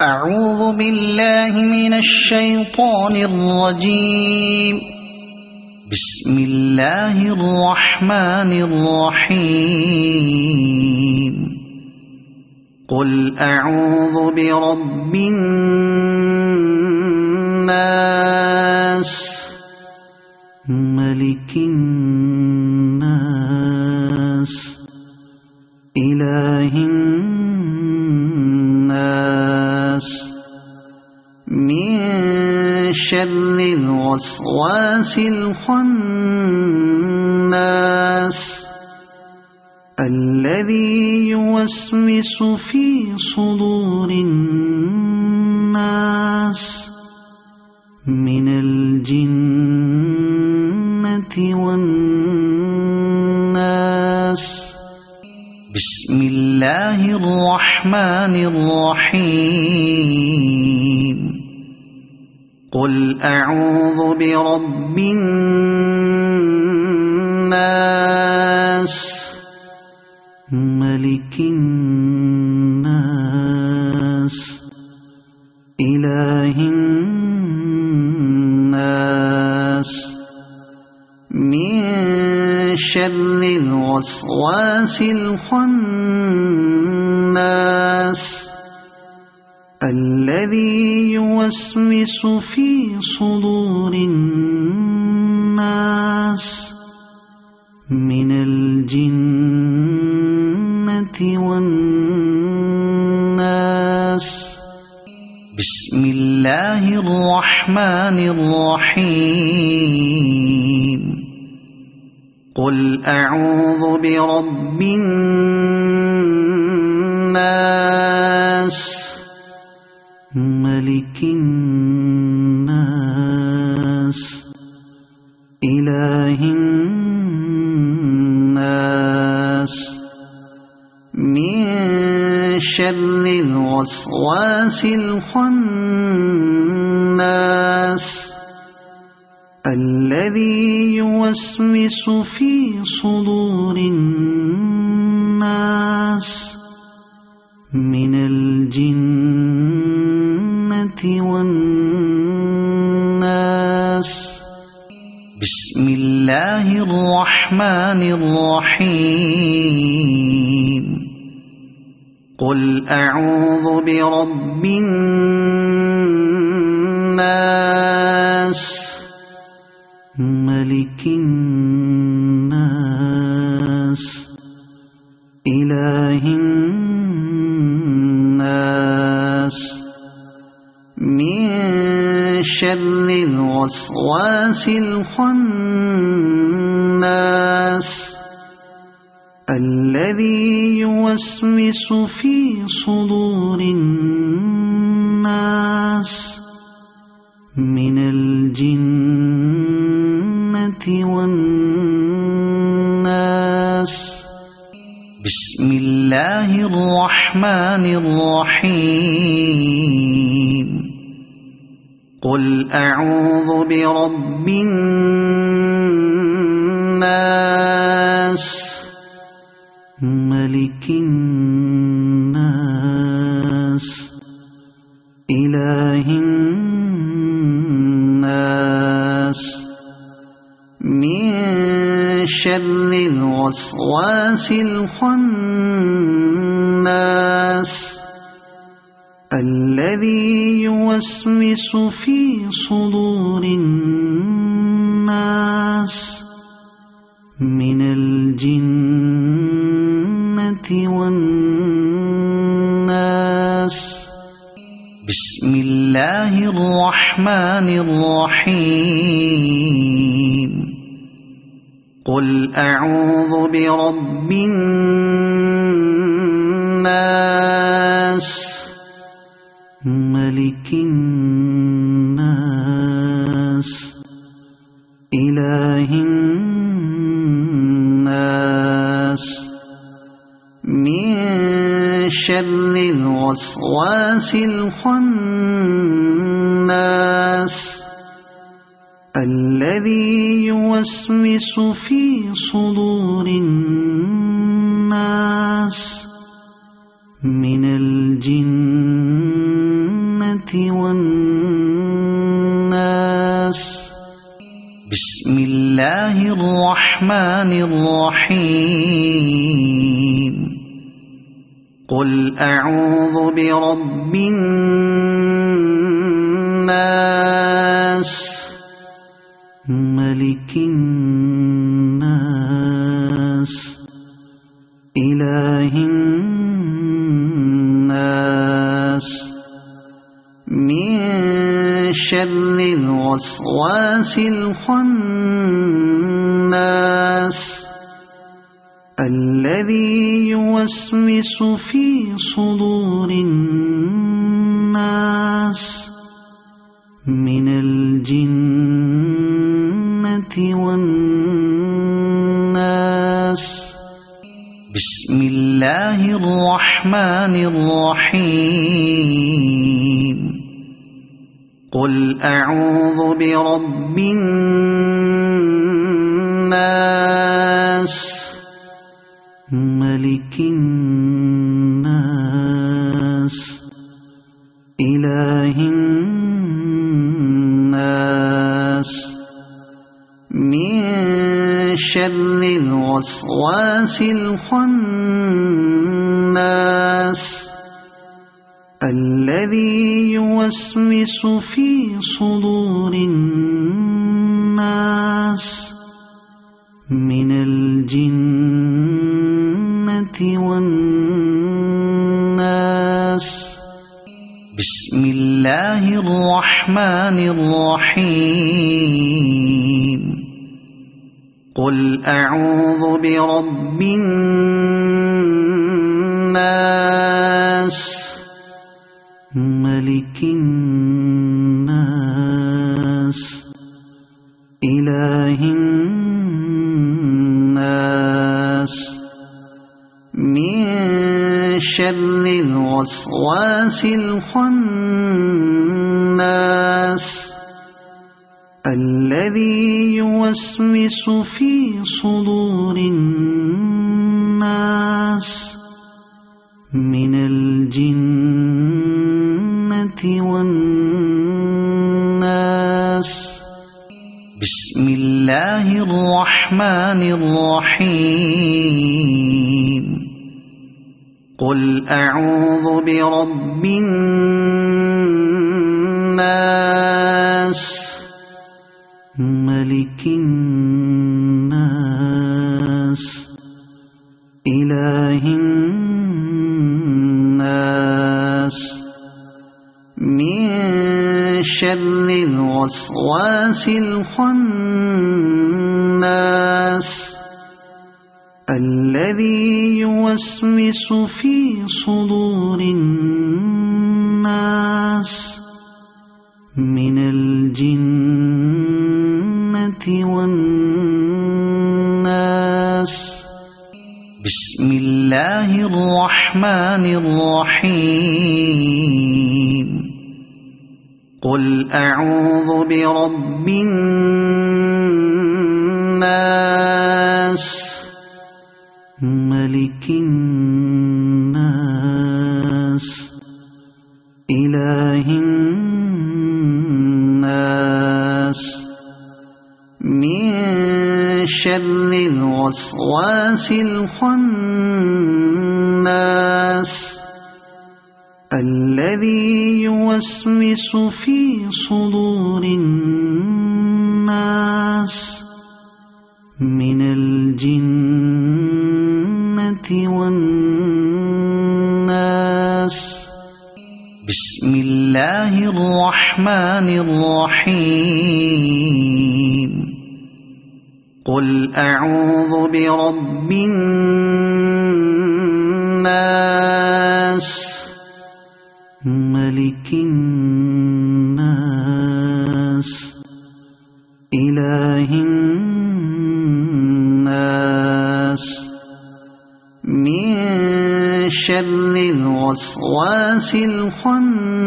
أعوذ بالله من الشيطان الرجيم. بسم الله الرحمن الرحيم. قل أعوذ برب الناس ملك الناس إله الناس من شر الوسواس الخناس الذي يوسوس في صدور الناس من الجنة والناس. بسم الله الرحمن الرحيم. قل أعوذ برب الناس ملك الناس إله الناس من شر الوسواس الخناس الذي يوسوس في صدور الناس من الجنة والناس. بسم الله الرحمن الرحيم. قل أعوذ برب الناس ملك الناس إله الناس من شر الوسواس الخناس الذي يوسوس في صدور الناس من الجنة والناس. بسم الله الرحمن الرحيم. قل أعوذ برب الناس ملك الناس إله الناس من شر الوسواس الخناس الذي يوسوس في صدور الناس من الجنة والناس. بسم الله الرحمن الرحيم. قل أعوذ برب الناس ملك الناس إله الناس من شر الوسواس الخناس الذي يوسوس في صدور الناس من الجنة والناس. بسم الله الرحمن الرحيم. قل أعوذ برب الناس ملك الناس إله الناس من شر الوسواس الخناس الذي يوسوس في صدور الناس من الجن والناس. بسم الله الرحمن الرحيم. قل أعوذ برب الناس ملك الناس إله الناس من شر الوسواس الخناس الذي يوسوس في صدور الناس من الجنة والناس. بسم الله الرحمن الرحيم. قل أعوذ برب الناس ملك الناس إله الناس من شر الوسواس الخناس الذي يوسوس في صدور الناس من الجنة والناس. بسم الله الرحمن الرحيم. قل أعوذ برب الناس ملك الناس إله الناس من شر الوسواس الخناس الذي يوسوس في صدور الناس من الجنة والناس. بسم الله الرحمن الرحيم. قل أعوذ برب الناس ملك الناس إله الناس من شر الوسواس الخناس الذي يوسوس في صدور الناس من الجنة والناس. بسم الله الرحمن الرحيم. قل أعوذ برب الناس ملك الناس إله الناس من شر الوسواس الخناس الذي يوسوس في صدور الناس من الجنة والناس. بسم الله الرحمن الرحيم. قل أعوذ برب الناس ملك الناس إله الناس من شر الوسواس الخناس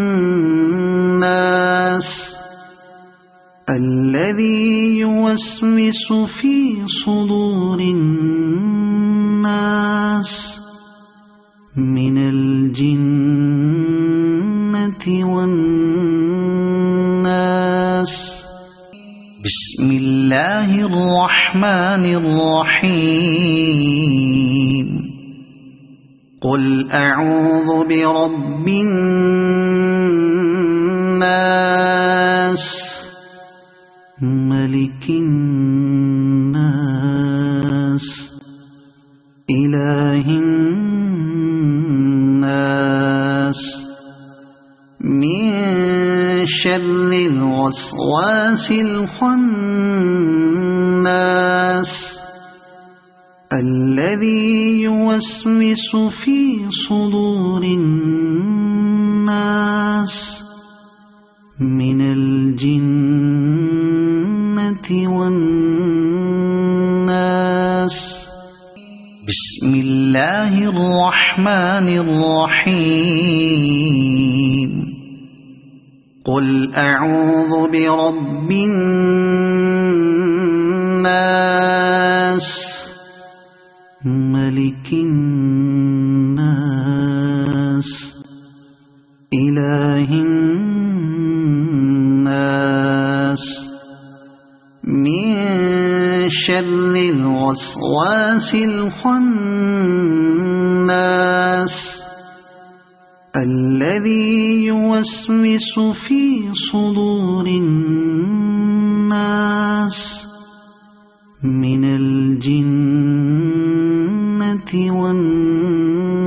الذي يوسوس في صدور الناس من الجنة والناس. بسم الله الرحمن الرحيم. قل أعوذ برب الناس ملك الناس إله الناس من شر الوسواس الخناس الذي يوسوس في صدور الناس من الجنة والناس. بسم الله الرحمن الرحيم. قل أعوذ برب الناس ملك الناس إله الناس من شر الوسواس الخناس الذي يوسوس في صدور الناس من الجنة والناس.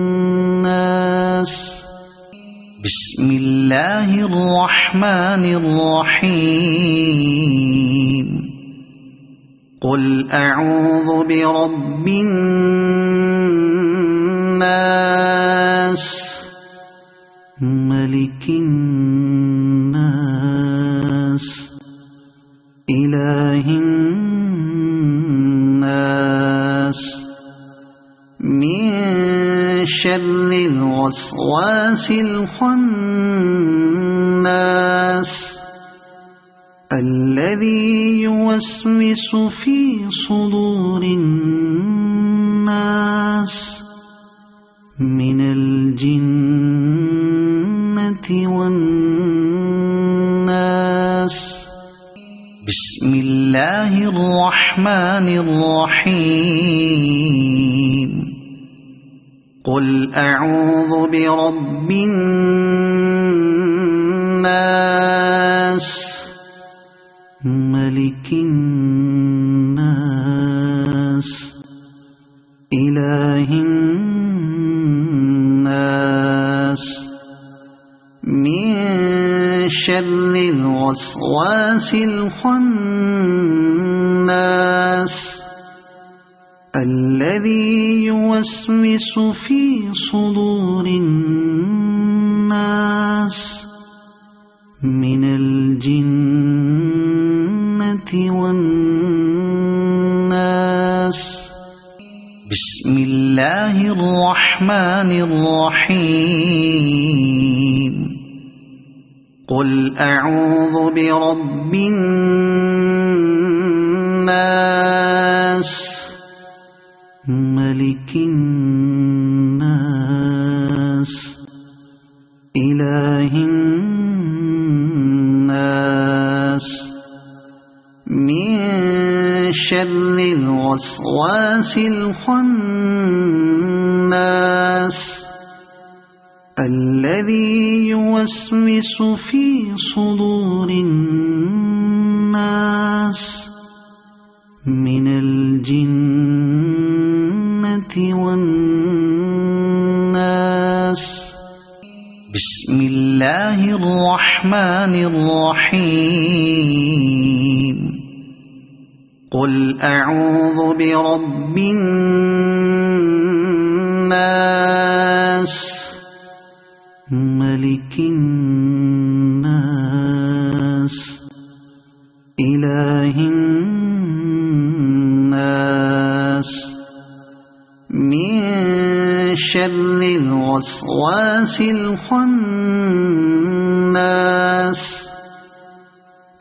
بسم الله الرحمن الرحيم. قل أعوذ برب الناس ملك الناس إله الناس من شر الوسواس الخناس الذي يوسوس في صدور الناس من الجنة والناس. بسم الله الرحمن الرحيم. قل أعوذ برب الناس ملك الناس إله الناس من شر الوسواس الخناس الذي يوسوس في صدور الناس من الجنة والناس. بسم الله الرحمن الرحيم. قل أعوذ برب الناس ملك الناس إله الناس من شر الوسواس الخناس الذي يوسوس في صدور الناس من الجنة والناس. بسم الله الرحمن الرحيم. قل أعوذ برب الناس ملك الناس إله الناس من شر الوسواس الخناس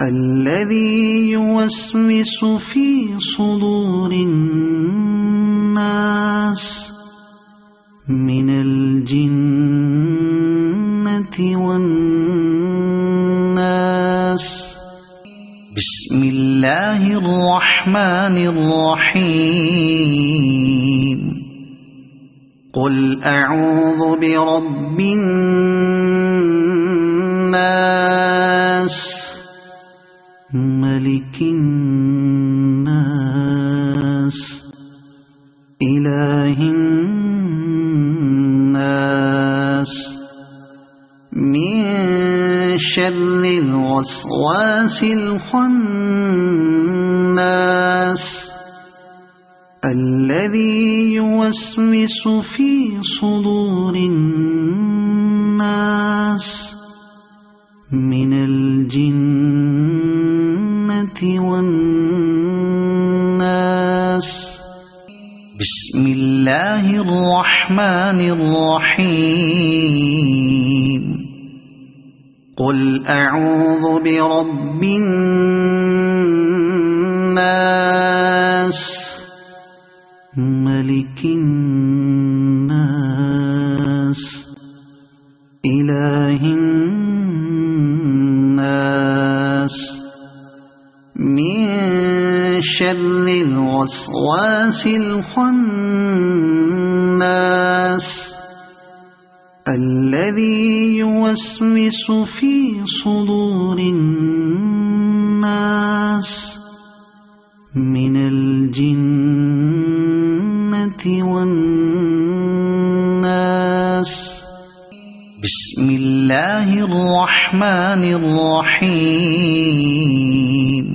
الذي يوسوس في صدور الناس من الجنة والناس. الناس بسم الله الرحمن الرحيم قل أعوذ برب الناس ملك الناس إله الناس من شر الوسواس الخناس الذي يوسوس في صدور الناس من الجنة والناس بسم الله الرحمن الرحيم قل أعوذ برب الناس ملك الناس إله الناس من شر الوسواس الخناس الذي يوسوس في صدور الناس من الجنة والناس بسم الله الرحمن الرحيم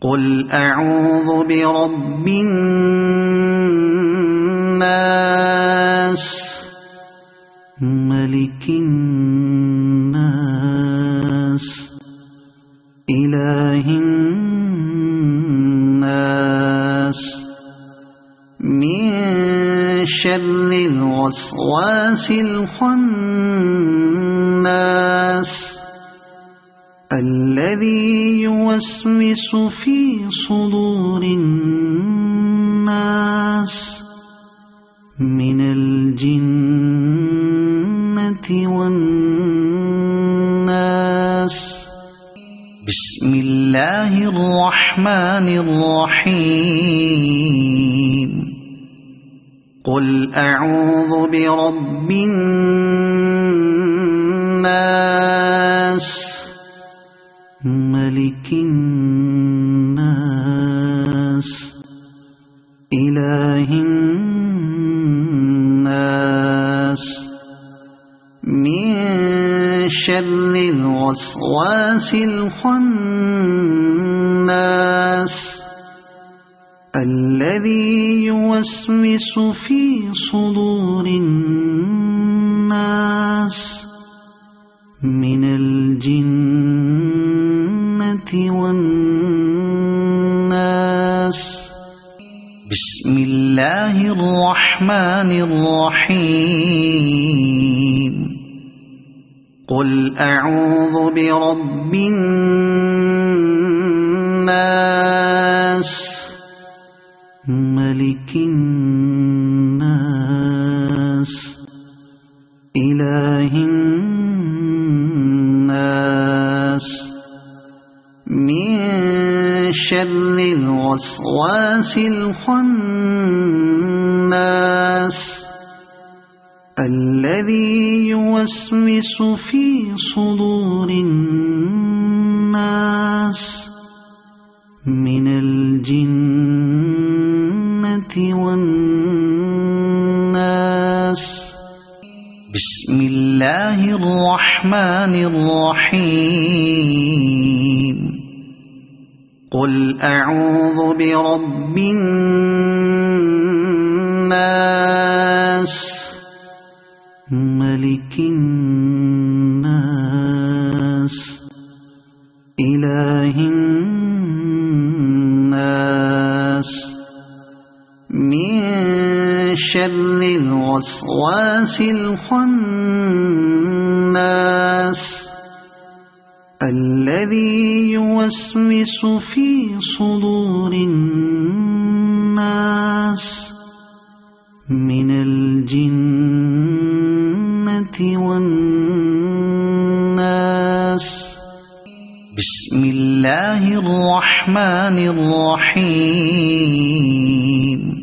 قل أعوذ برب الناس ملك الناس إله الناس من شر الوسواس الخناس الذي يوسوس في صدور الناس من الجنة والناس بسم الله الرحمن الرحيم قل أعوذ برب الناس ملك الناس إله الناس من شر الوسواس الخناس الذي يوسوس في صدور الناس من الجنة والناس بسم الله الرحمن الرحيم قل أعوذ برب الناس ملك الناس إله الناس من شر الوسواس الخناس الذي يوسوس في صدور الناس من الجنة والناس بسم الله الرحمن الرحيم قل أعوذ برب الناس ملك الناس إله الناس من شر الوسواس الخناس الذي يوسوس في صدور الناس من الجنة والناس بسم الله الرحمن الرحيم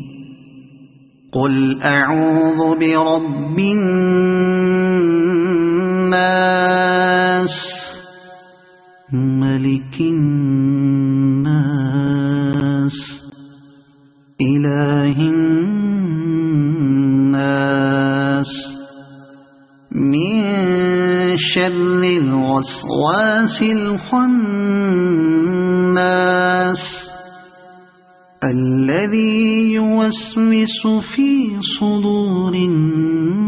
قل أعوذ برب الناس ملك الناس إله الناس من شر الوسواس الخناس الذي يوسوس في صدور الناس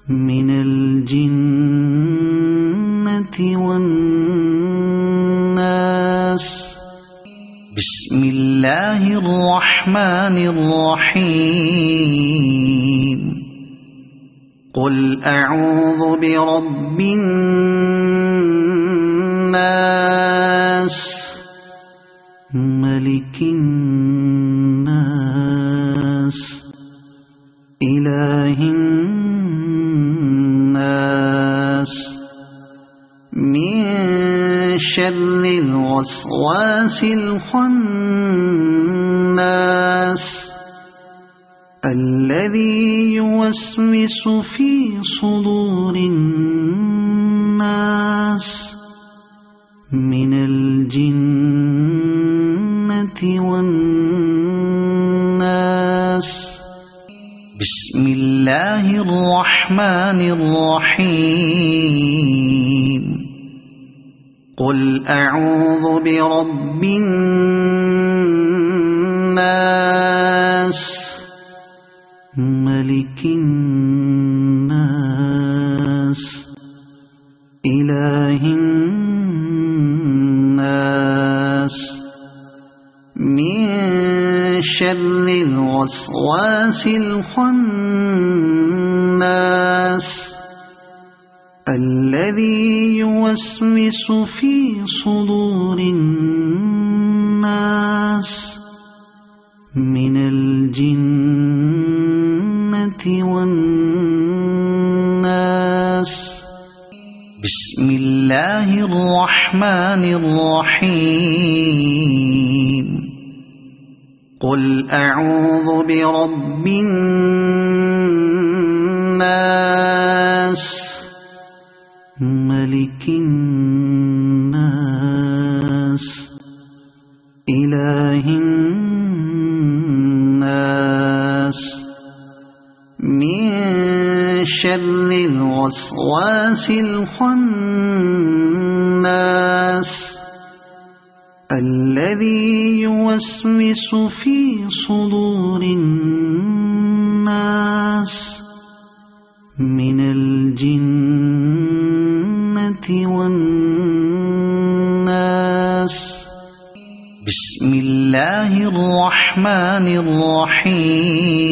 من الجنة والناس بسم الله الرحمن الرحيم قل أعوذ برب الناس ملك الناس إله الناس من شر الوسواس الخناس الذي يوسوس في صدور الناس من الجنة والناس بسم الله الرحمن الرحيم قل أعوذ برب الناس ملك الناس إله الناس من شر الوسواس الخناس الذي يوسوس في صدور الناس من الجنة والناس بسم الله الرحمن الرحيم قل أعوذ برب الناس ملك الناس إله الناس من شر الوسواس الخناس الذي يوسوس في صدور الناس من الجنة والناس بسم الله الرحمن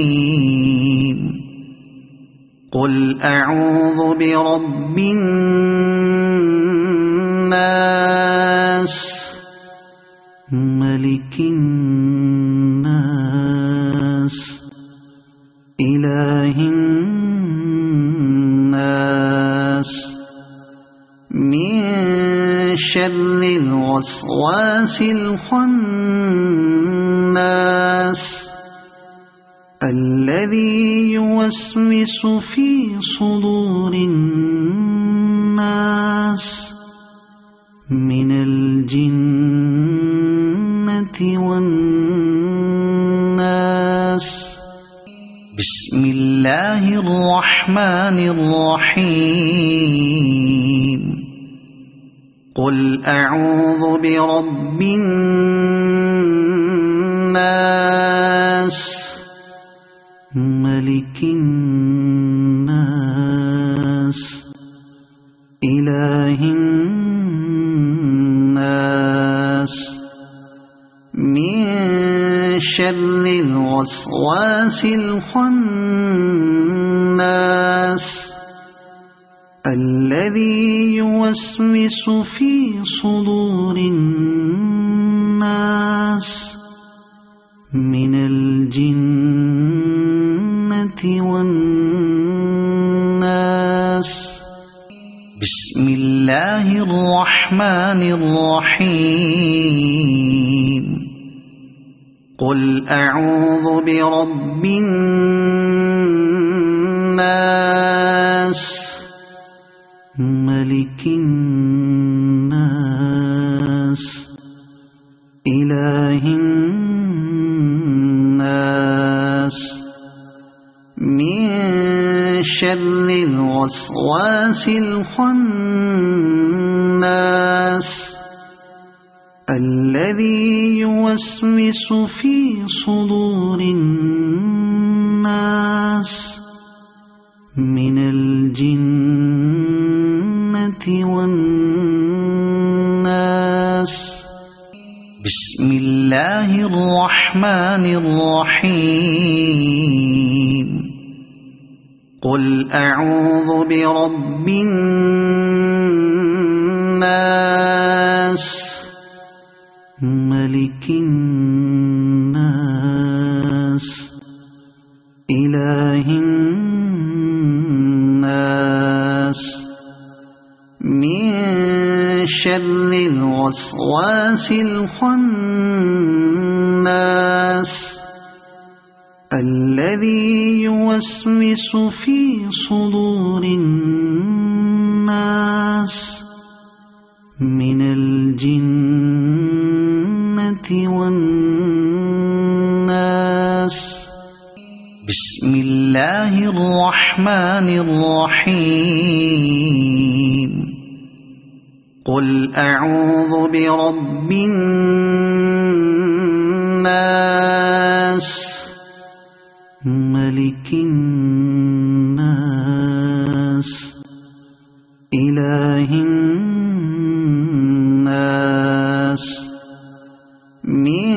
الرحيم قل أعوذ برب الناس ملك الناس إله الناس من شر الوسواس الخناس الذي يوسوس في صدور الناس من الجنة والناس بسم الله الرحمن الرحيم قل أعوذ برب الناس ملك الناس إله الناس من شر الوسواس الخناس الذي يوسوس في صدور الناس من الجنة والناس بسم الله الرحمن الرحيم قل أعوذ برب الناس ملك الناس إله الناس من شر الوسواس الخناس الذي يوسوس في صدور الناس من الجنة والناس بسم الله الرحمن الرحيم قل أعوذ برب الناس ملك الناس إله الناس من شر الوسواس الخناس الذي يوسوس في صدور الناس من الجنة والناس بسم الله الرحمن الرحيم قل أعوذ برب الناس ملك الناس إله الناس من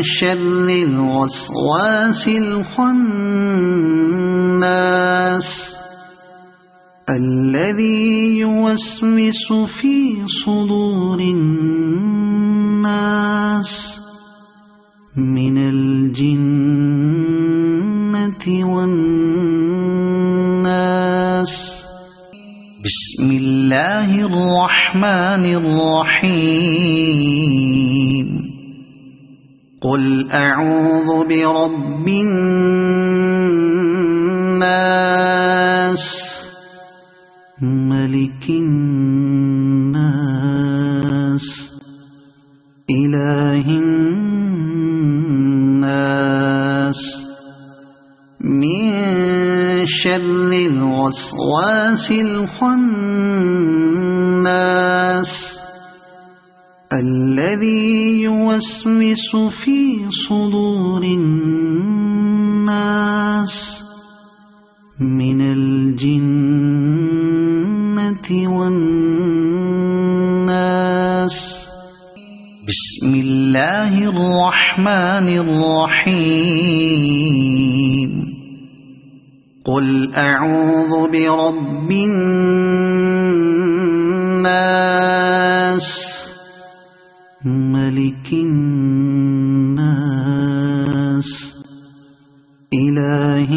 شر الوسواس الخناس الذي يوسوس في صدور الناس من الجنة والناس بسم الله الرحمن الرحيم قل أعوذ برب الناس ملك الناس إله الناس من شر الوسواس الخناس الذي يوسوس في صدور الناس من الجنة والناس بسم الله الرحمن الرحيم قل أعوذ برب الناس ملك الناس إله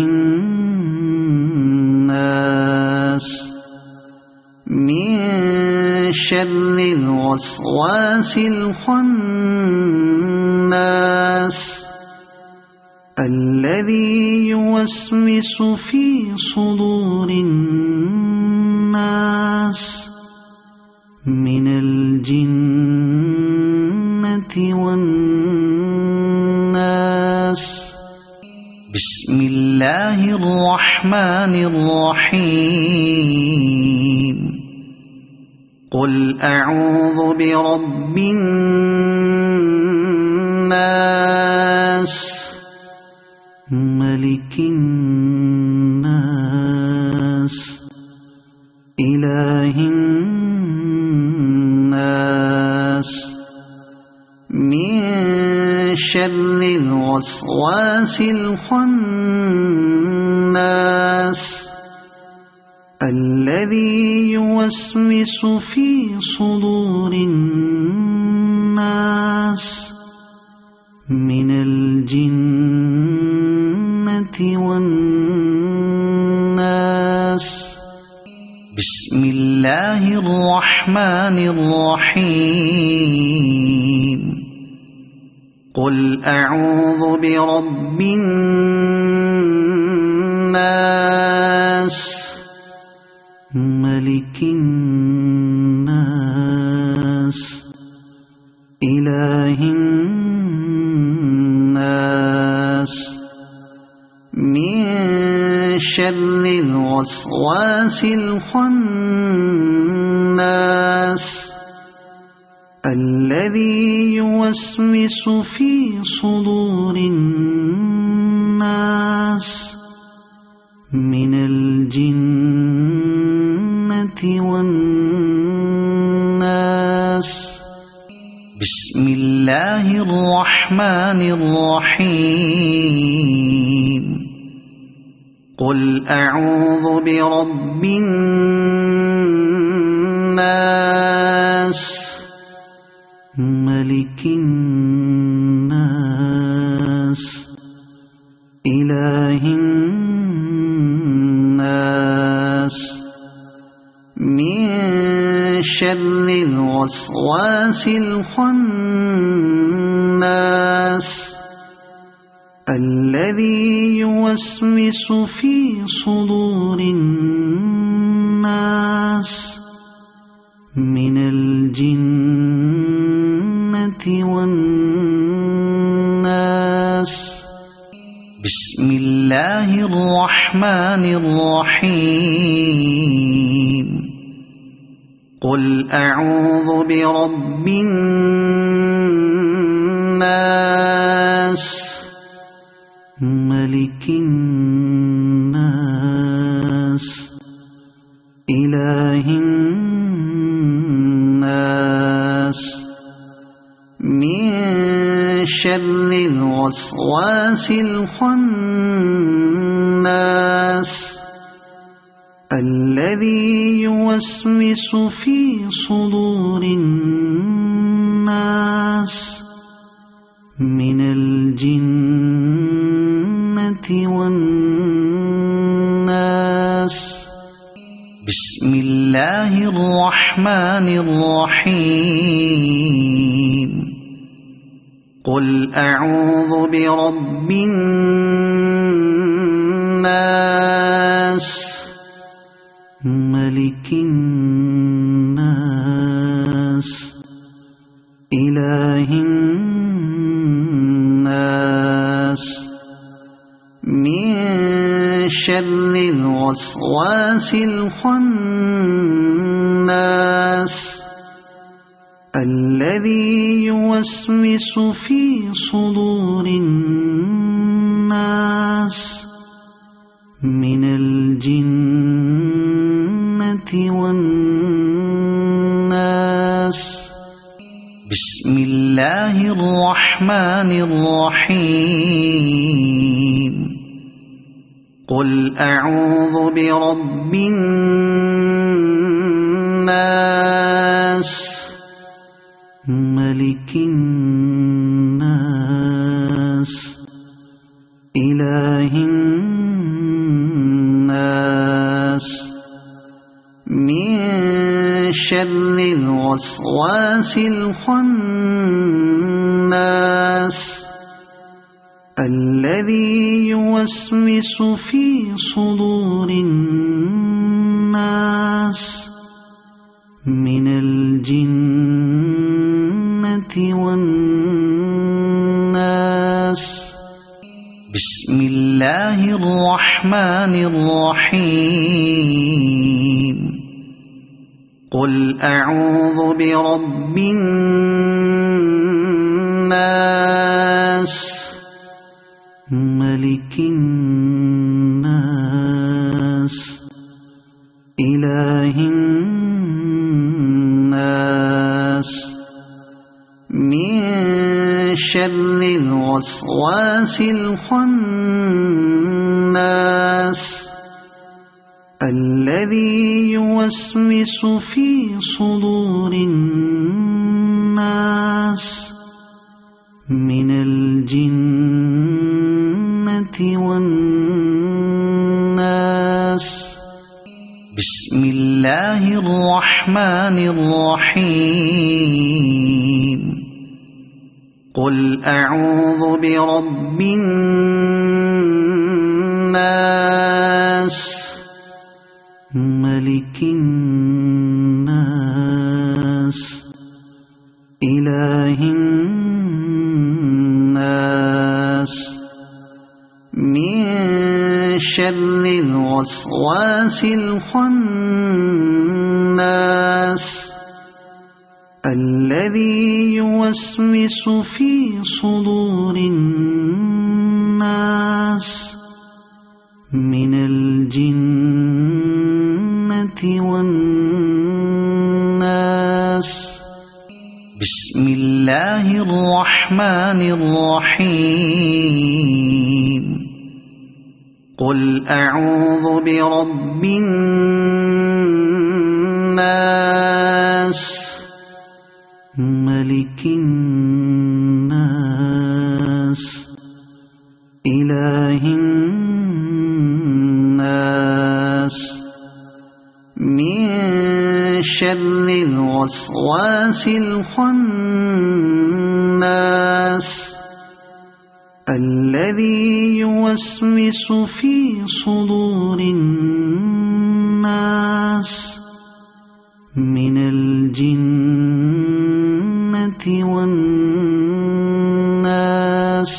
الناس من شر الوسواس الخناس الذي يوسوس في صدور الناس من الجنة والناس بسم الله الرحمن الرحيم قل أعوذ برب الناس ملك الناس إله الناس من شر الوسواس الخناس الذي يوسوس في صدور الناس من الجنة والناس بسم الله الرحمن الرحيم قل أعوذ برب الناس ملك الناس إله الناس من شر الوسواس الخناس الذي يوسوس في صدور الناس من الجنة والناس بسم الله الرحمن الرحيم قل أعوذ برب الناس ملك الناس إله الناس من شر الوسواس الخناس الذي يوسوس في صدور الناس من الجنة والناس بسم الله الرحمن الرحيم قل أعوذ برب الناس ملك الناس إله الناس من شر الوسواس الخناس الذي يوسوس في صدور الناس من الجنة والناس بسم الله الرحمن الرحيم قل أعوذ برب الناس ملك الناس إله الناس من شر الوسواس الخناس الذي يوسوس في صدور الناس من الجنة والناس بسم الله الرحمن الرحيم قل أعوذ برب الناس ملك الناس إله الناس من شر الوسواس الخناس الذي يوسوس في صدور الناس من الجنة والناس بسم الله الرحمن الرحيم قل أعوذ برب الناس ملك الناس إله الناس من شر الوسواس الخناس الذي يوسوس في صدور الناس من الجنة والناس بسم الله الرحمن الرحيم قل أعوذ برب الناس ملك الناس إله الناس من شر الوسواس الخناس الذي يوسوس في صدور الناس من الجنة والناس بسم الله الرحمن الرحيم قل أعوذ برب الناس ملك الناس إله الناس من شر الوسواس الخناس الذي يوسوس في صدور الناس من الجنة والناس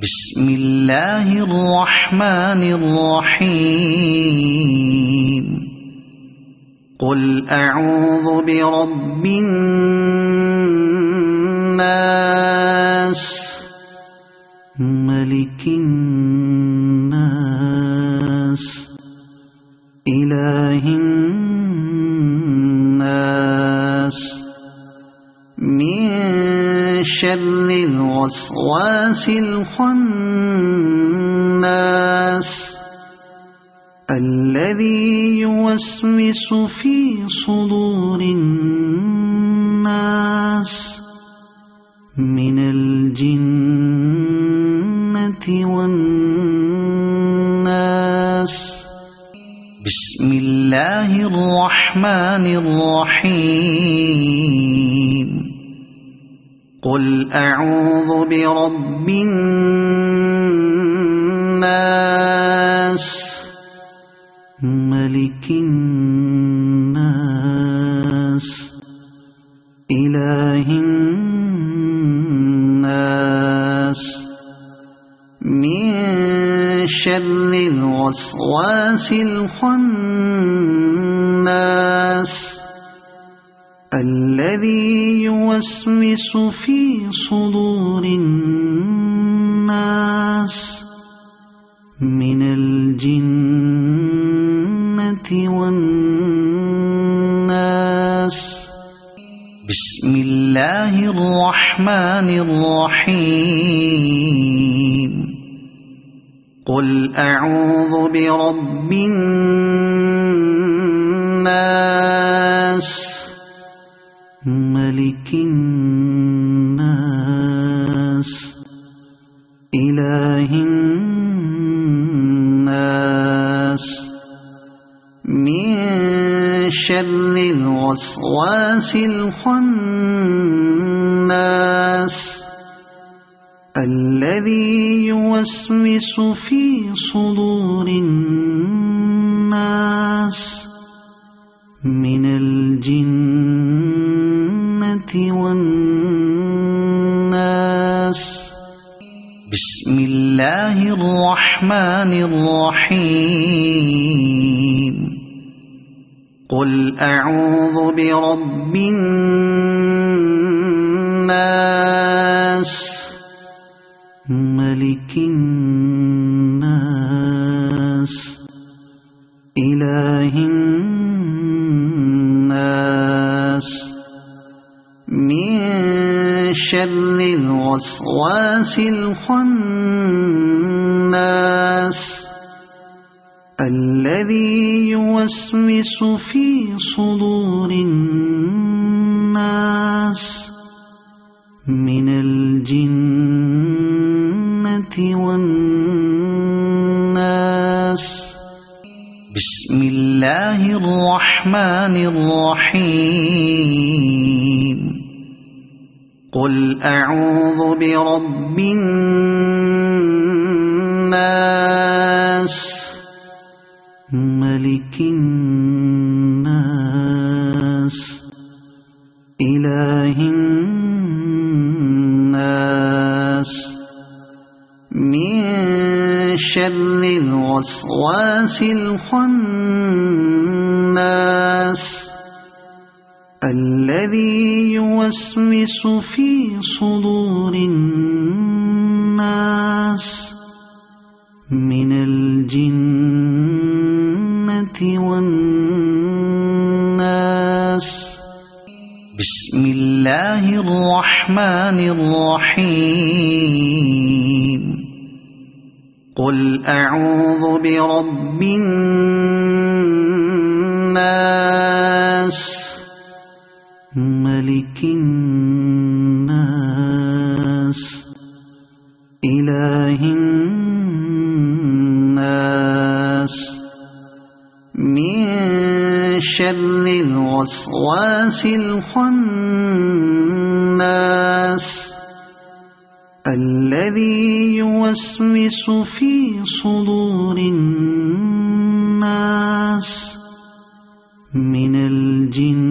بسم الله الرحمن الرحيم قل أعوذ برب الناس ملك الناس إله الناس من شر الوسواس الخناس الذي يوسوس في صدور الناس من الجنة والناس بسم الله الرحمن الرحيم قل أعوذ برب الناس ملك الناس إله الناس من شر الوسواس الخناس الذي يوسوس في صدور الناس من الجنة والناس بسم الله الرحمن الرحيم قل أعوذ برب الناس ملك الناس إله الناس من شر الوسواس الخناس الذي يوسوس في صدور الناس من الجنة والناس بسم الله الرحمن الرحيم قل أعوذ برب الناس ملك الناس إله الناس من شر الوسواس الخناس الذي يوسوس في صدور الناس من الجنة والناس بسم الله الرحمن الرحيم قل أعوذ برب الناس ملك الناس إله الناس من شر الوسواس الخناس الذي يوسوس في صدور الناس من الجنة والناس بسم الله الرحمن الرحيم قل أعوذ برب الناس ملك الناس إله الناس من شر الوسواس الخناس الذي يوسوس في صدور الناس من الجنة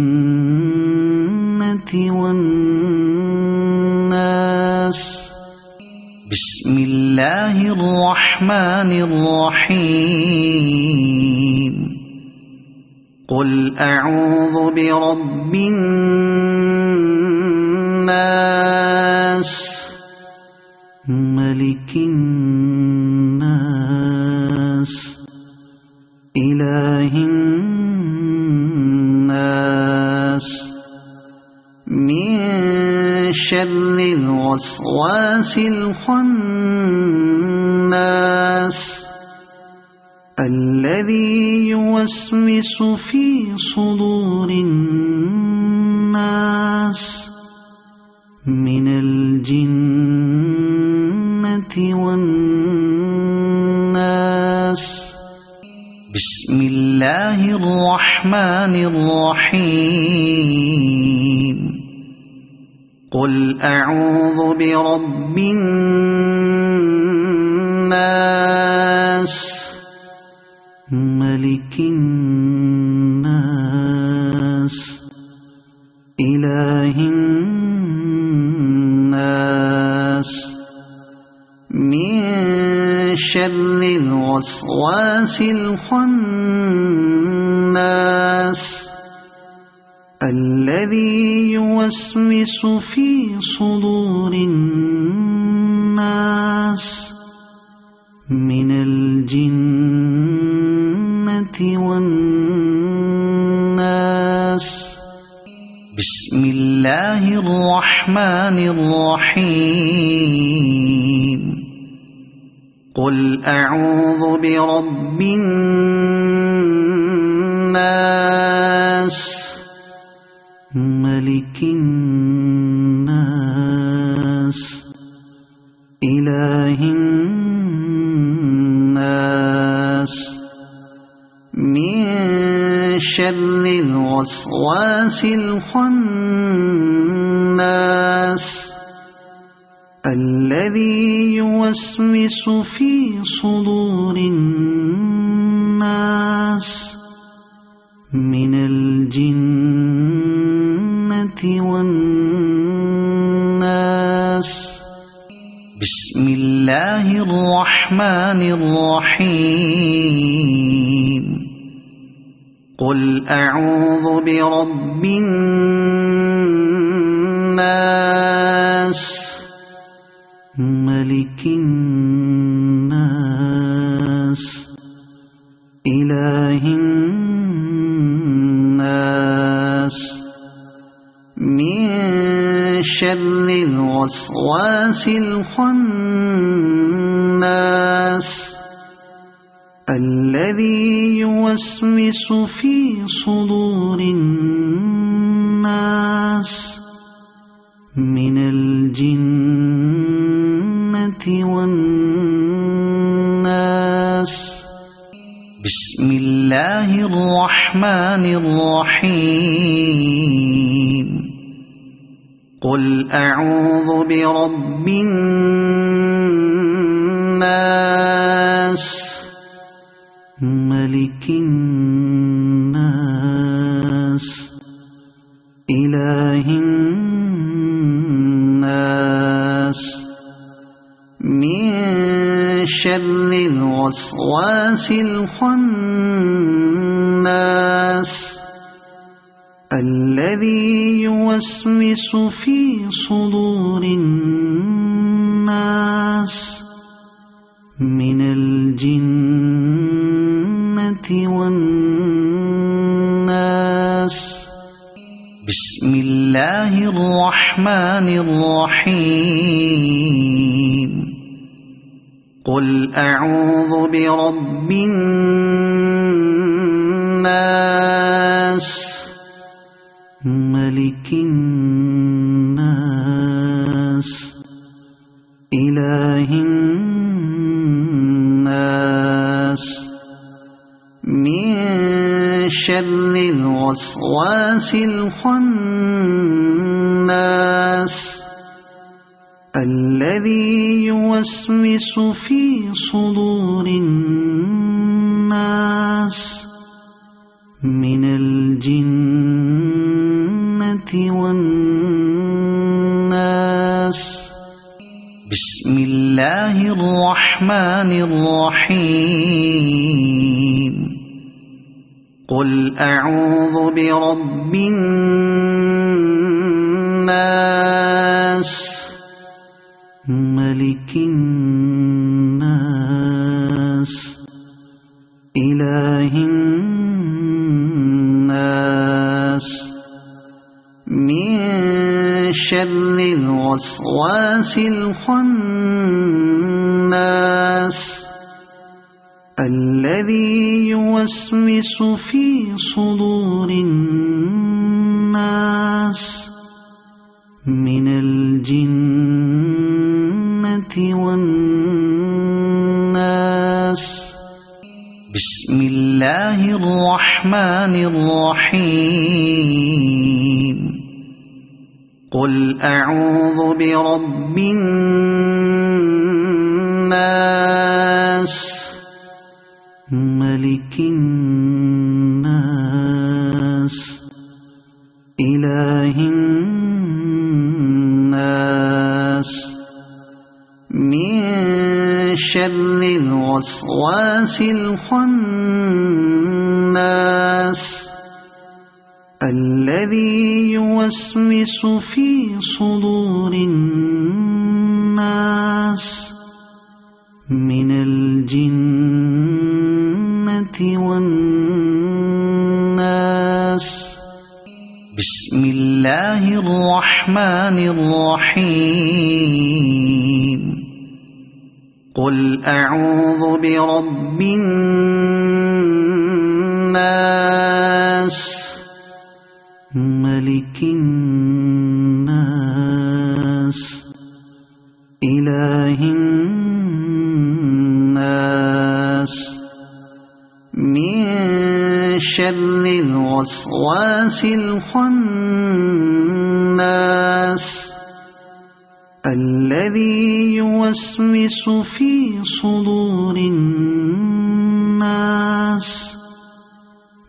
والناس بسم الله الرحمن الرحيم قل أعوذ برب الناس ملك الناس إله الناس من شر الوسواس الخناس الذي يوسوس في صدور الناس من الجنة والناس بسم الله الرحمن الرحيم قل أعوذ برب الناس ملك الناس إله الناس من شر الوسواس الخناس الذي يوسوس في صدور الناس من الجنة والناس بسم الله الرحمن الرحيم قل أعوذ برب الناس ملك الناس إله الناس من شر الوسواس الخناس الذي يوسوس في صدور الناس من الجنة والناس بسم الله الرحمن الرحيم قل أعوذ برب الناس ملك الناس إله الناس من شر الوسواس الخناس الذي يوسوس في صدور الناس من الجنة والناس بسم الله الرحمن الرحيم قل أعوذ برب الناس ملك الناس إله الناس من شر الوسواس الخناس الذي يوسوس في صدور الناس من الجنة والناس بسم الله الرحمن الرحيم قل أعوذ برب الناس ملك الناس إله الناس من شر الوسواس الخناس الذي يوسوس في صدور الناس من الجنة والناس بسم الله الرحمن الرحيم قل أعوذ برب الناس ملك الناس إله الناس من شر الوسواس الخناس الذي يوسوس في صدور الناس من الجنة والناس بسم الله الرحمن الرحيم قل أعوذ برب الناس ملك الناس إله الناس من شر الوسواس الخناس الذي يوسوس في صدور الناس من الجنة والناس بسم الله الرحمن الرحيم قل أعوذ برب الناس ملك الناس إله الناس من شر الوسواس الخناس الذي يوسوس في صدور الناس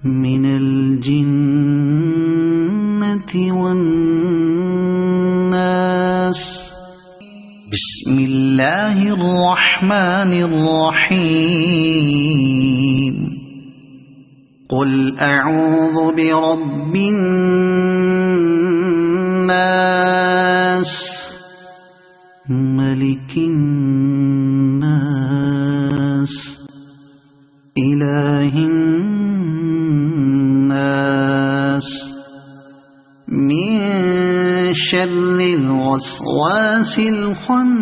من الجنة والناس بسم الله الرحمن الرحيم قل أعوذ برب الناس ملك الناس إله الناس من شر الوسواس الخناس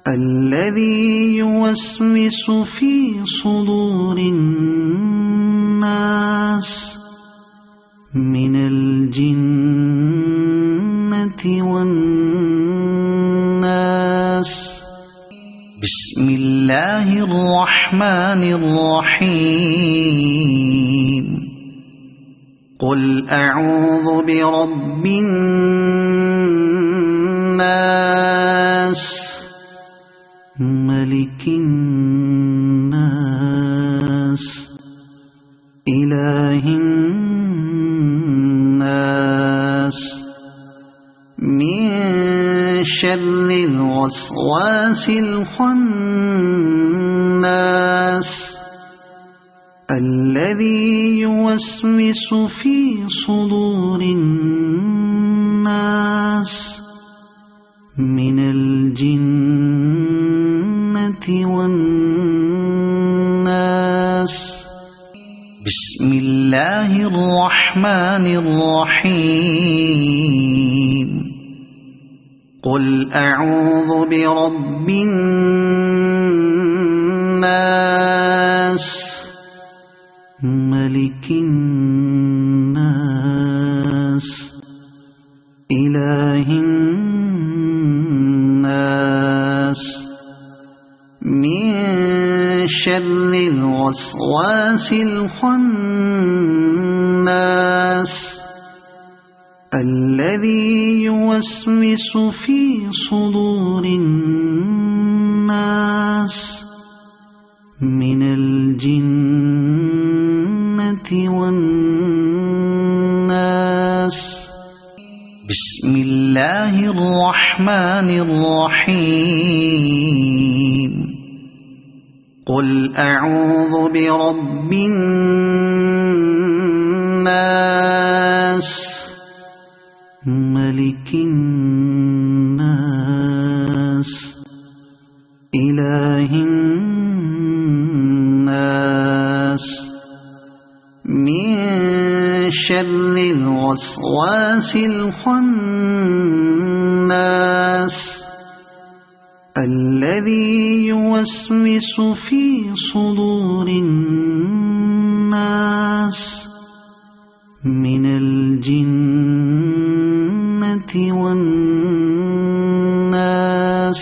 الذي يوسوس في صدور الناس من الجنة والناس بسم الله الله الرحمن الرحيم قل أعوذ برب الناس ملك الناس إله الناس من شر الوسواس الخناس الذي يوسوس في صدور الناس من الجنة والناس بسم الله الرحمن الرحيم قل أعوذ برب الناس ملك الناس إله الناس من شر الوسواس الخناس الذي يوسوس في صدور الناس من الجنة والناس بسم الله الرحمن الرحيم قل أعوذ برب الناس ملك الناس إله الناس من شر الوسواس الخناس الذي يوسوس في صدور الناس من الجنة والناس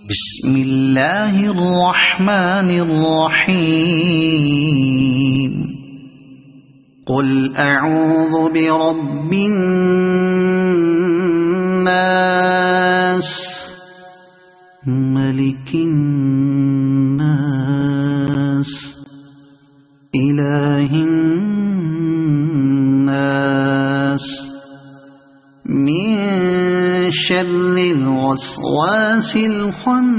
بسم الله الرحمن الرحيم قل أعوذ برب الناس ملك الناس إله الناس من شر الوسواس الخناس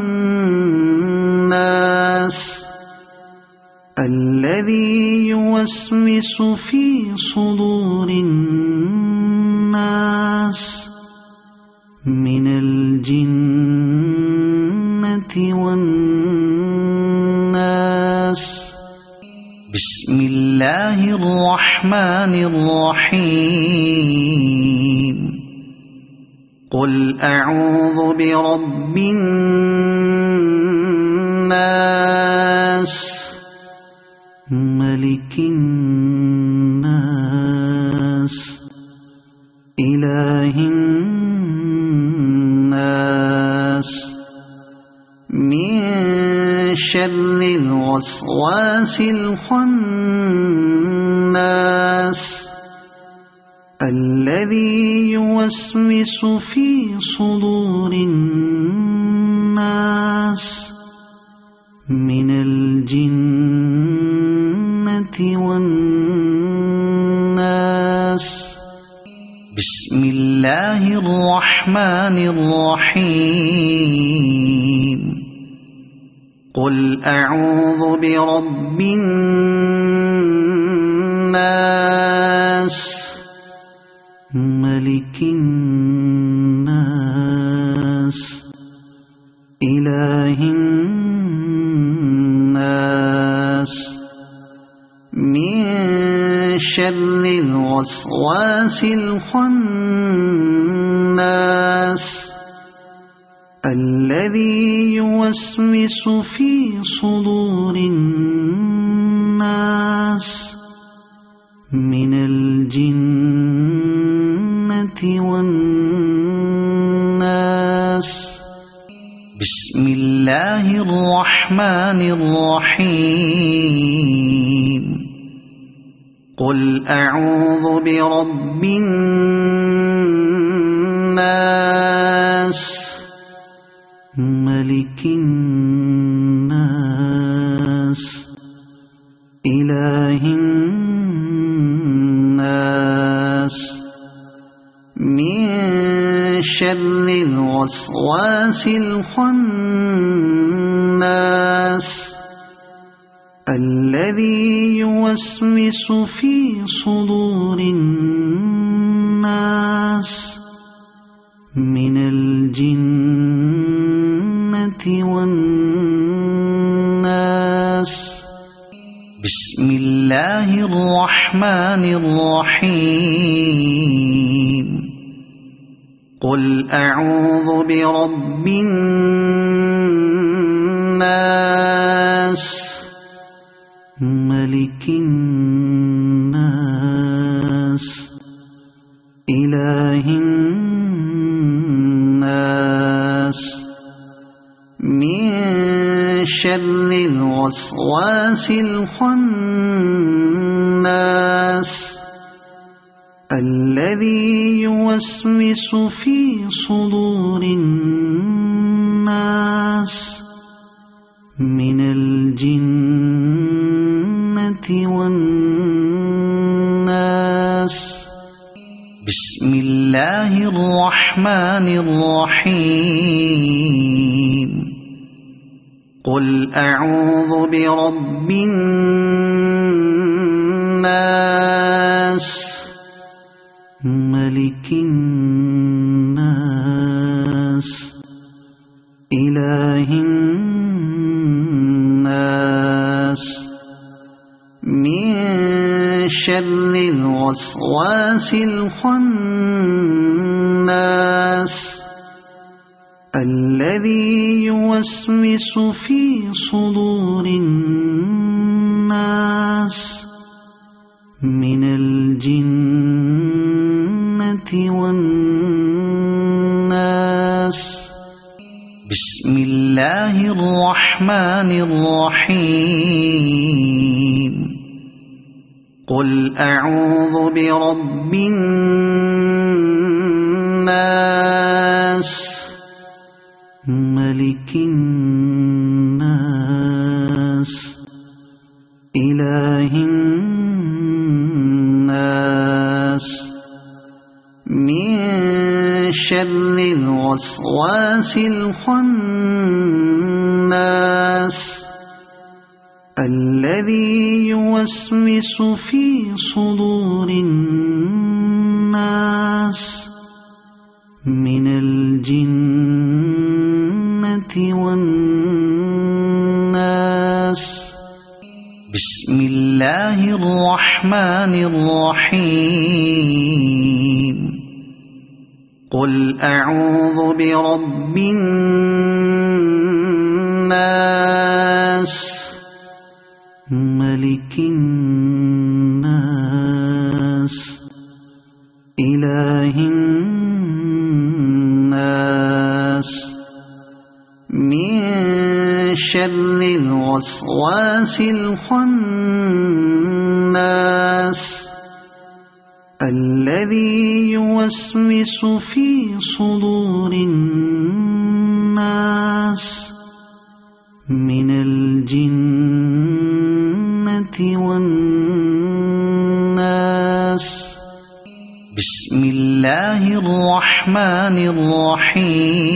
الذي يوسوس في صدور الناس من الجنة والناس بسم الله الرحمن الرحيم قل أعوذ برب الناس ملك الناس إله الناس من شر الوسواس الخناس الذي يوسوس في صدور الناس من الجنة والناس بسم الله الرحمن الرحيم قل أعوذ برب الناس ملك الناس إله الناس من شر الوسواس الخناس الذي يوسوس في صدور الناس من الجنة والناس بسم الله الرحمن الرحيم قل أعوذ برب الناس ملك الناس إله الناس من شر الوسواس الخناس الذي يوسوس في صدور الناس من الجنة والناس بسم الله الرحمن الرحيم قل أعوذ برب الناس ملك الناس إله الناس من شر الوسواس الخناس الذي يوسوس في صدور الناس من الجنة والناس بسم الله الرحمن الرحيم قل أعوذ برب الناس ملك الناس إله الناس من شر الوسواس الخناس الذي يوسوس في صدور الناس من الجنة والناس بسم الله الرحمن الرحيم قل أعوذ برب الناس ملك الناس إله الناس من شر الوسواس الخناس الذي يوسوس في صدور الناس من الجنة والناس بسم الله الرحمن الرحيم قل أعوذ برب الناس ملك الناس إله الناس من شر الوسواس الخناس الذي يوسوس في صدور الناس من الجنة والناس بسم الله الرحمن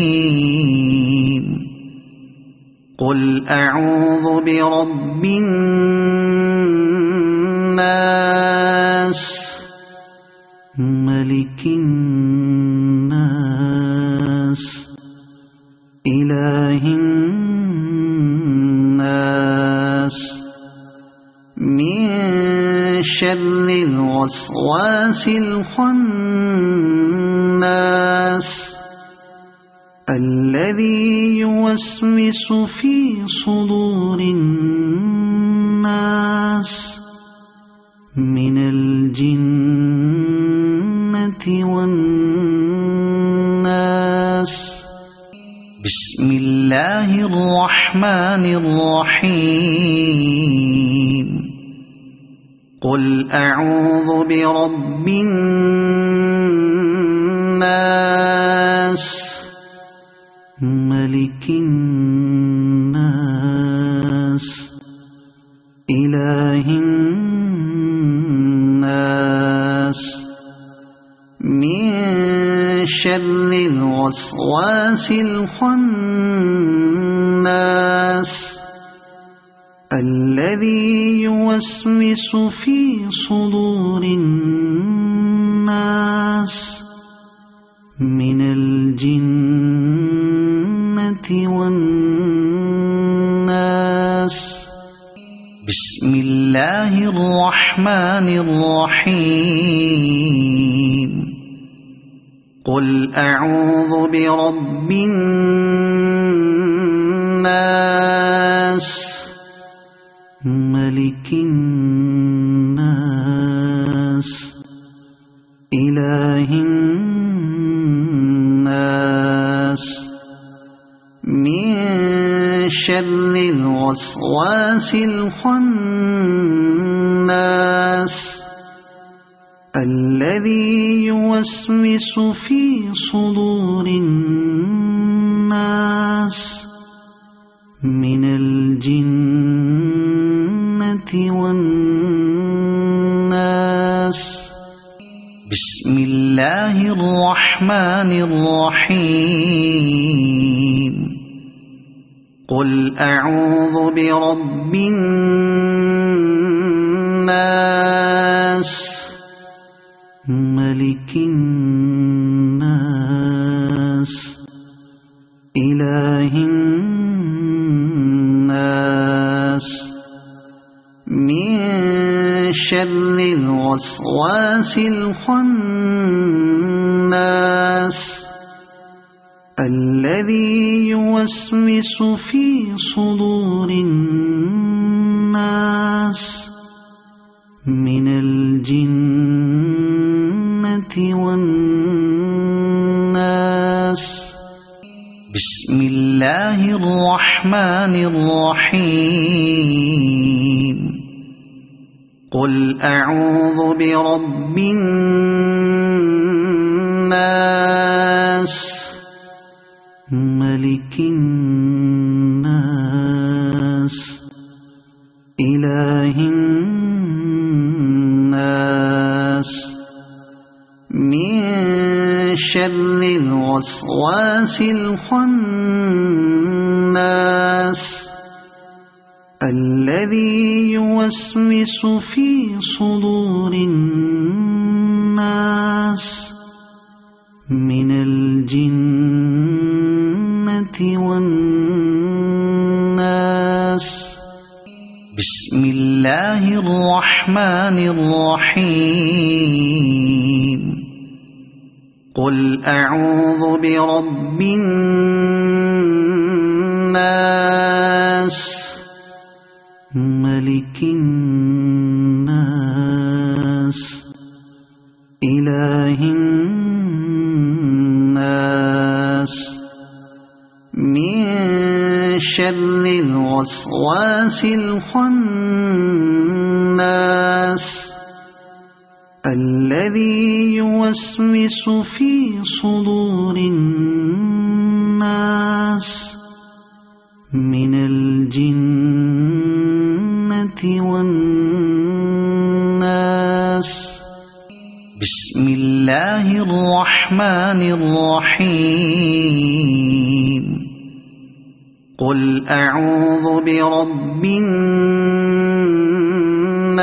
الرحيم قل أعوذ برب الناس ملك الناس إله الناس من شر الوسواس الخناس الذي يوسوس في صدور الناس من الجنة والناس بسم الله الله الرحمن الرحيم قل أعوذ برب الناس ملك الناس إله الناس من شر الوسواس الخناس الذي يوسوس في صدور الناس من الجنة والناس بسم الله الرحمن الرحيم قل أعوذ برب الناس ملك الناس إله الناس من شر الوسواس الخناس الذي يوسوس في صدور الناس من الجنة والناس بسم الله الرحمن الرحيم قل أعوذ برب الناس ملك الناس إله الناس من شر الوسواس الخناس الذي يوسوس في صدور الناس من الجنة والناس بسم الله الرحمن الرحيم قل أعوذ برب الناس ملك الناس إله الناس من شر الوسواس الخناس الذي يوسوس في صدور الناس من الجنة والناس بسم الله الرحمن الرحيم قل أعوذ برب الناس ملك الناس إله الناس من شر الوسواس الخناس الذي يوسوس في صدور الناس من الجنة والناس بسم الله الرحمن الرحيم قل أعوذ برب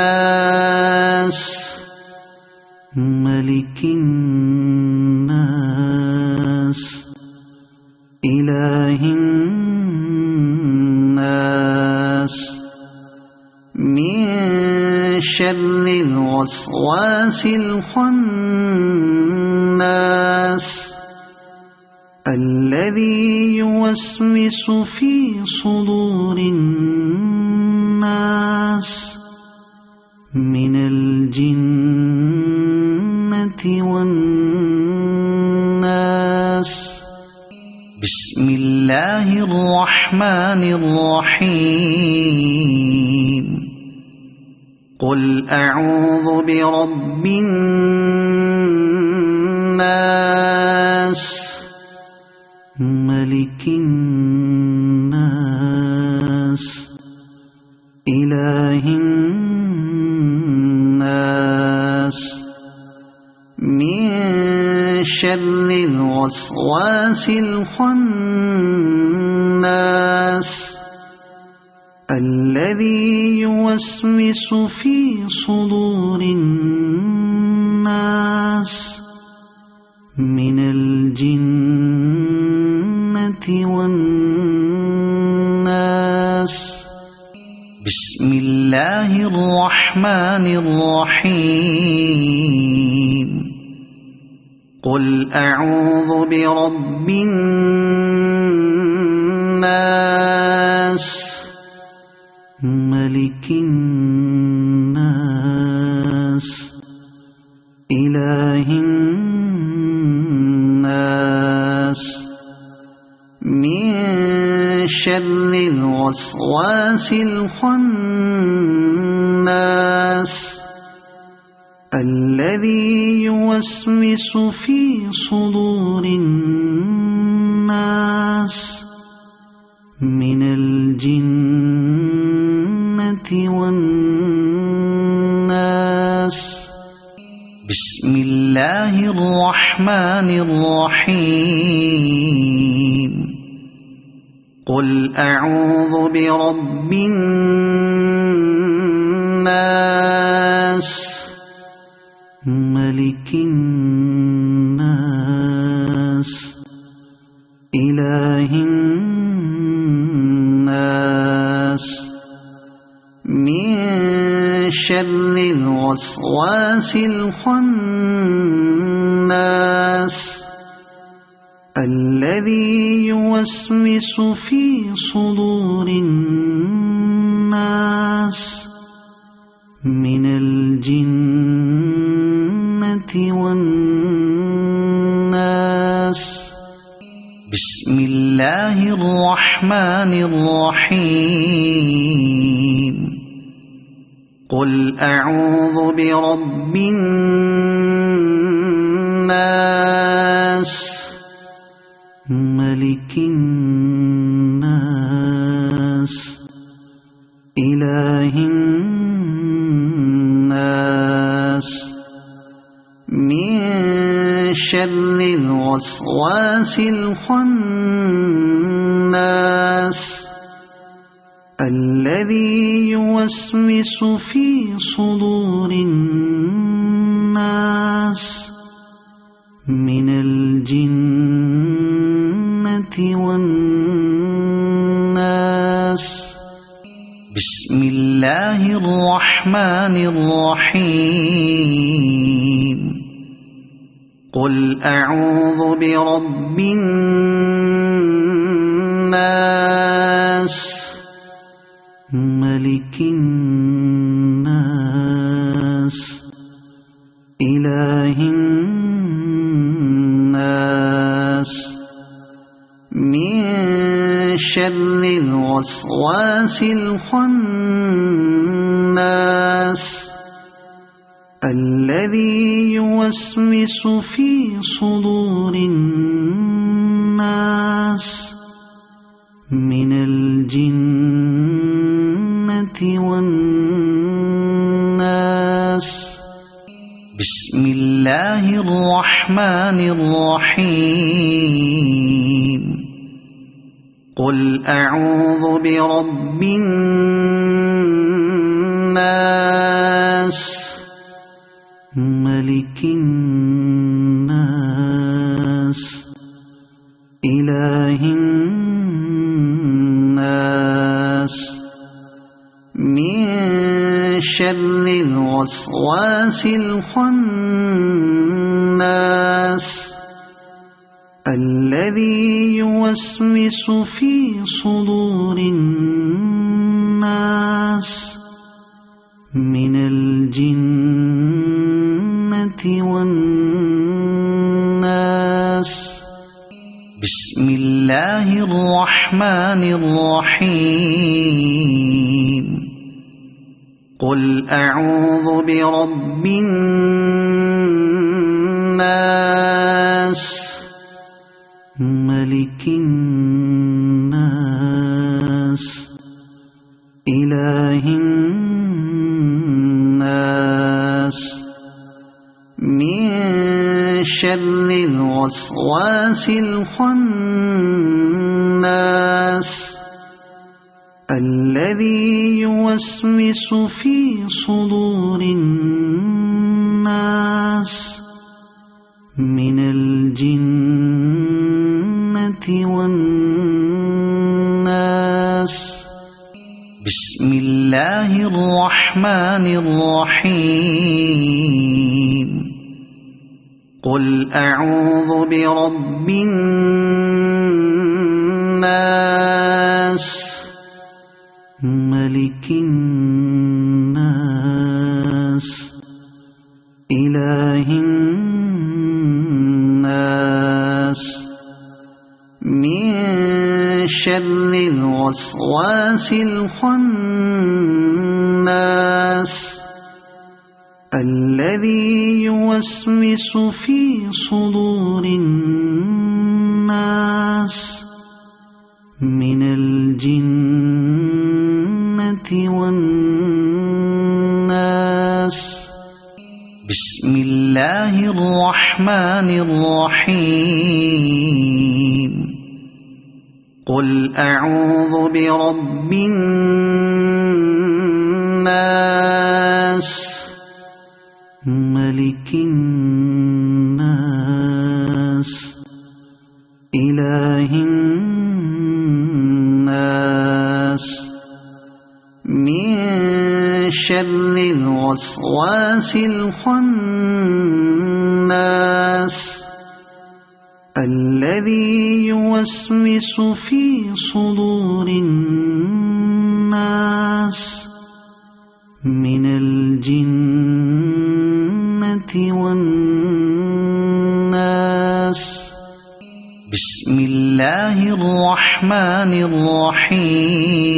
الناس ملك الناس إله الناس من شر الوسواس الخناس الذي يوسوس في صدور الناس من الجنة والناس بسم الله الرحمن الرحمن الرحيم قل أعوذ برب الناس ملك الناس إله الناس من شر الوسواس الخناس الذي يوسوس في صدور الناس من الجنة والناس بسم الله الرحمن الرحيم قل أعوذ برب الناس ملك الناس إله الناس من شر الوسواس الخناس الذي يوسوس في صدور الناس من الجنة والناس بسم الله الرحمن الرحيم قل أعوذ برب الناس ملك الناس إله الناس من شر الوسواس الخناس الذي يوسوس في صدور الناس من الجنة والناس بسم الله الرحمن الرحيم قل أعوذ برب الناس ملك الناس إله الناس من شر الوسواس الخناس الذي يوسوس في صدور الناس من الجنة والناس بسم الله الرحمن الرحيم قل أعوذ برب الناس ملك الناس إله الناس من شر الوسواس الخناس الذي يوسوس في صدور الناس من الجنة والناس بسم الله الرحمن الرحيم قل أعوذ برب الناس ملك الناس إله الناس من شر الوسواس الخناس الذي يوسوس في صدور الناس من الجنة والناس بسم الله الله الرحمن الرحيم قل أعوذ برب الناس ملك الناس إله الناس من شر الوسواس الخناس الذي يوسوس في صدور الناس من الجنة والناس بسم الله الرحمن الرحيم قل أعوذ برب الناس ملك الناس إله الناس من شر الوسواس الخناس الذي يوسوس في صدور الناس من الجنة والناس بسم الله الرحمن الرحيم قل أعوذ برب الناس ملك الناس إله الناس من شر الوسواس الخناس الذي يوسوس في صدور الناس من الجنة والناس بسم الله الرحمن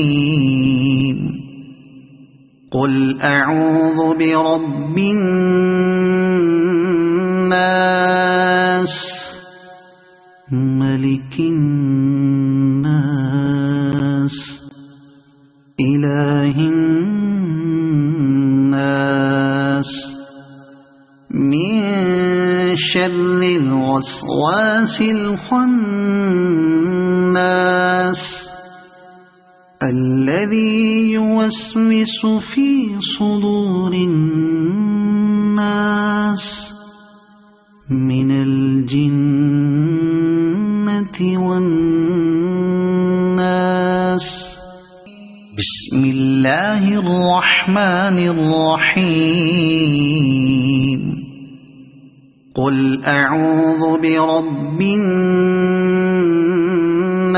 الرحيم قل أعوذ برب الناس ملك الناس إله الناس من شر الوسواس الخناس الذي يوسوس في صدور الناس من الجنة والناس بسم الله الرحمن الرحيم قل أعوذ برب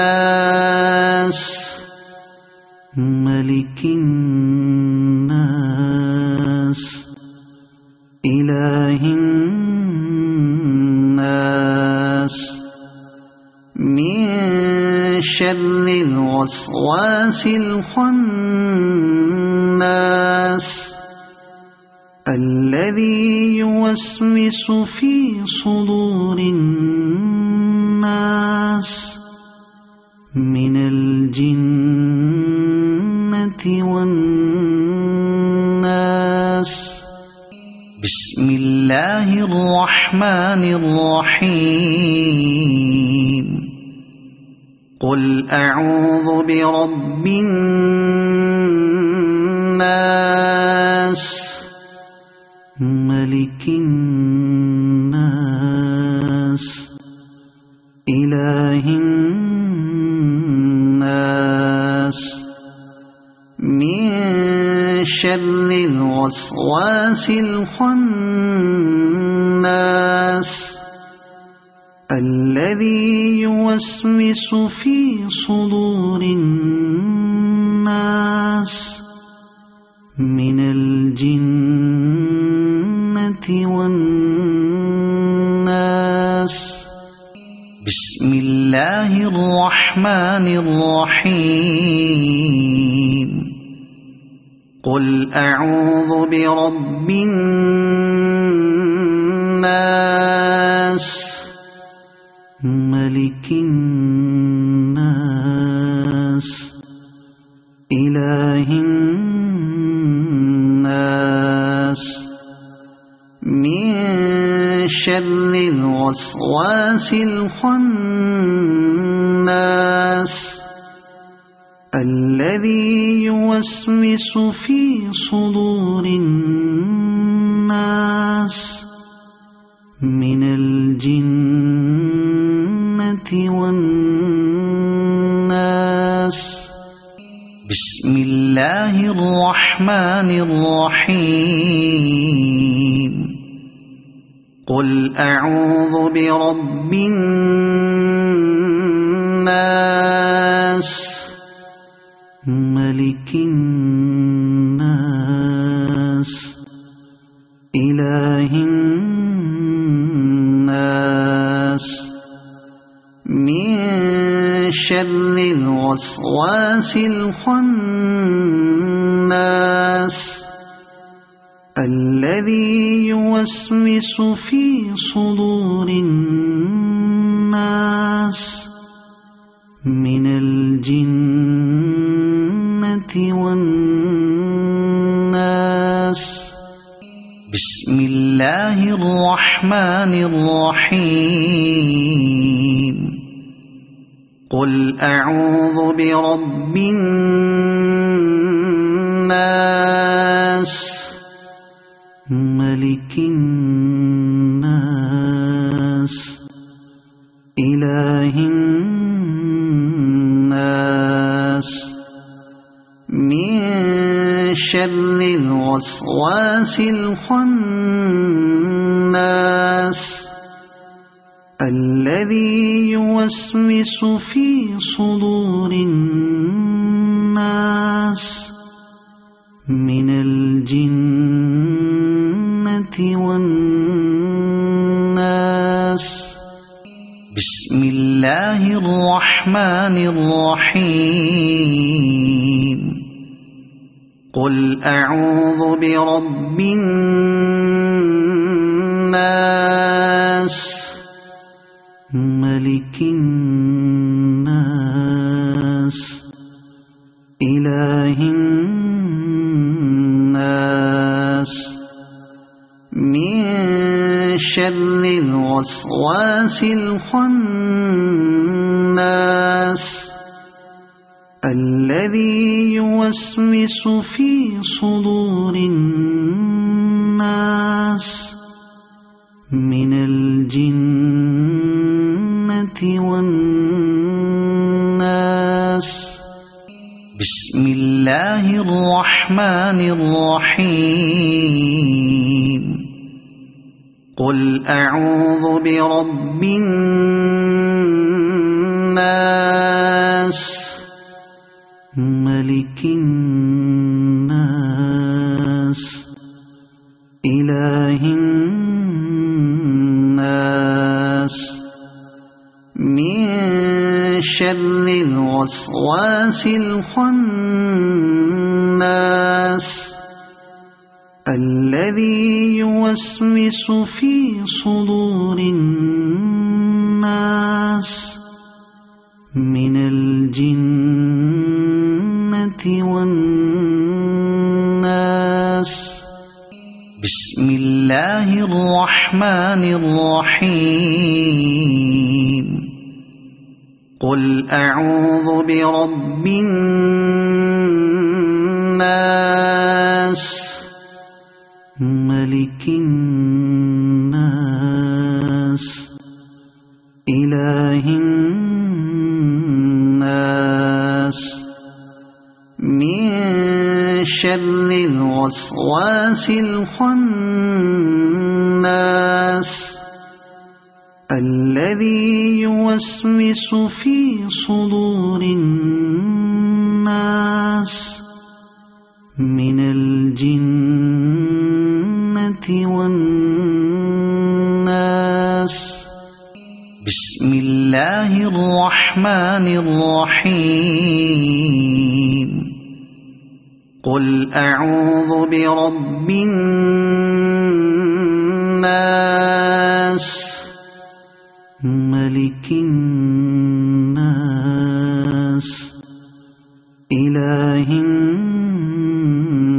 الناس ملك الناس إله الناس من شر الوسواس الخناس الذي يوسوس في صدور الناس من الجنة والناس بسم الله الرحمن الرحيم قل أعوذ برب الناس ملك الناس إله الناس من شر الوسواس الخناس الذي يوسوس في صدور الناس من الجنة والناس بسم الله الرحمن الرحيم قل أعوذ برب الناس ملك الناس إله الناس من شر الوسواس الخناس الذي يوسوس في صدور الناس من الجنة والناس بسم الله الرحمن الرحيم قل أعوذ برب الناس ملك الناس إله الناس من شر الوسواس الخناس الذي يوسوس في صدور الناس من الجنة والناس بسم الله الرحمن الرحيم قل أعوذ برب الناس ملك الناس إله الناس من شر الوسواس الخناس الذي يوسوس في صدور الناس من الجنة والناس بسم الله الرحمن الرحيم قل أعوذ برب الناس ملك الناس إله الناس من شر الوسواس الخناس الذي يوسوس في صدور الناس من الجنة والناس بسم الله الرحمن الرحيم قل أعوذ برب الناس ملك الناس إله الناس من شر الوسواس الخناس الذي يوسوس في صدور الناس من الجنة والناس بسم الله الرحمن الرحيم قل أعوذ برب الناس ملك الناس إله الناس من شر الوسواس الخناس الذي يوسوس في صدور الناس من الجنة والناس بسم الله الرحمن الرحيم قل أعوذ برب الناس ملك الناس إله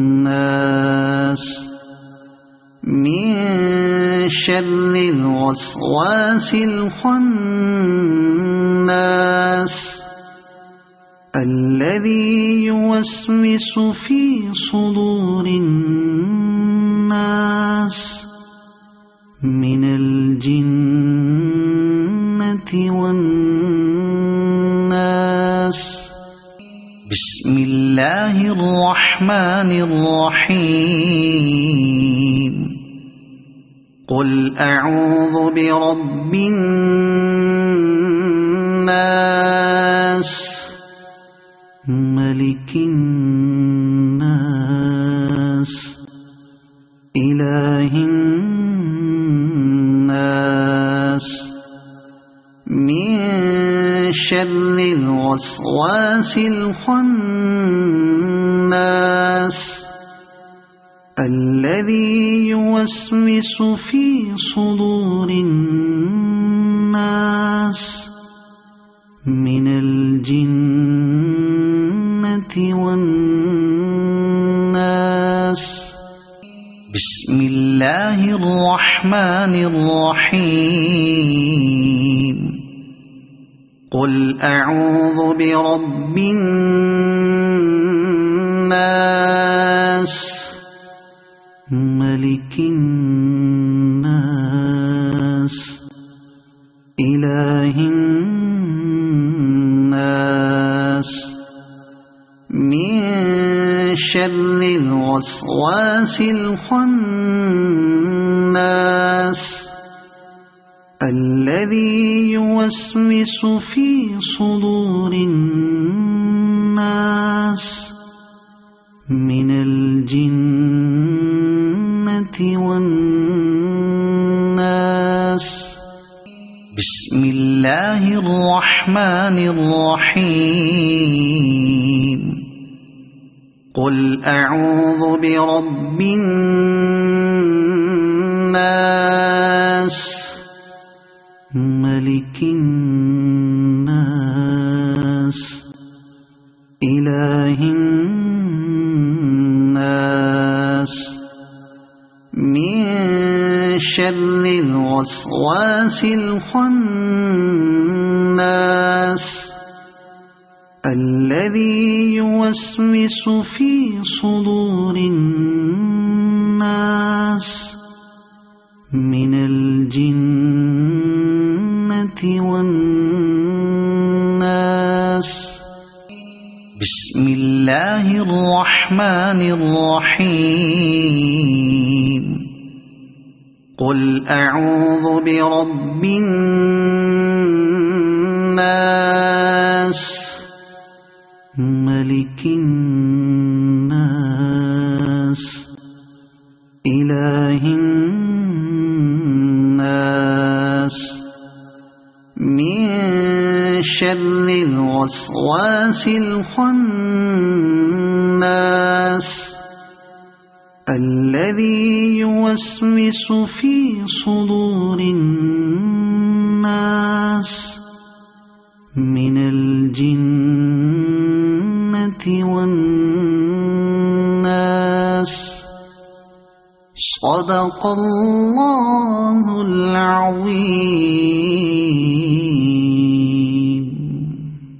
الناس من شر الوسواس الخناس الذي يوسوس في صدور الناس من الجنة والناس بسم الله الرحمن الرحيم قل أعوذ برب الناس ملك الناس إله الناس من شر الوسواس الخناس الذي يوسوس في صدور الناس من الجنة والناس بسم الله الرحمن الرحيم قل أعوذ برب الناس ملك الناس إله الناس من شر الوسواس الخناس الذي يوسوس في صدور الناس من الجنة والناس بسم الله الرحمن الرحيم قل أعوذ برب الناس ملك الناس إله الناس من شر الوسواس الخناس الذي يوسوس في صدور الناس من الجنة والناس بسم الله الرحمن الرحيم قل أعوذ برب الناس ملك الناس إله الناس من شر الوسواس الخناس الذي يوسوس في صدور الناس من الجنة والناس صدق الله العظيم.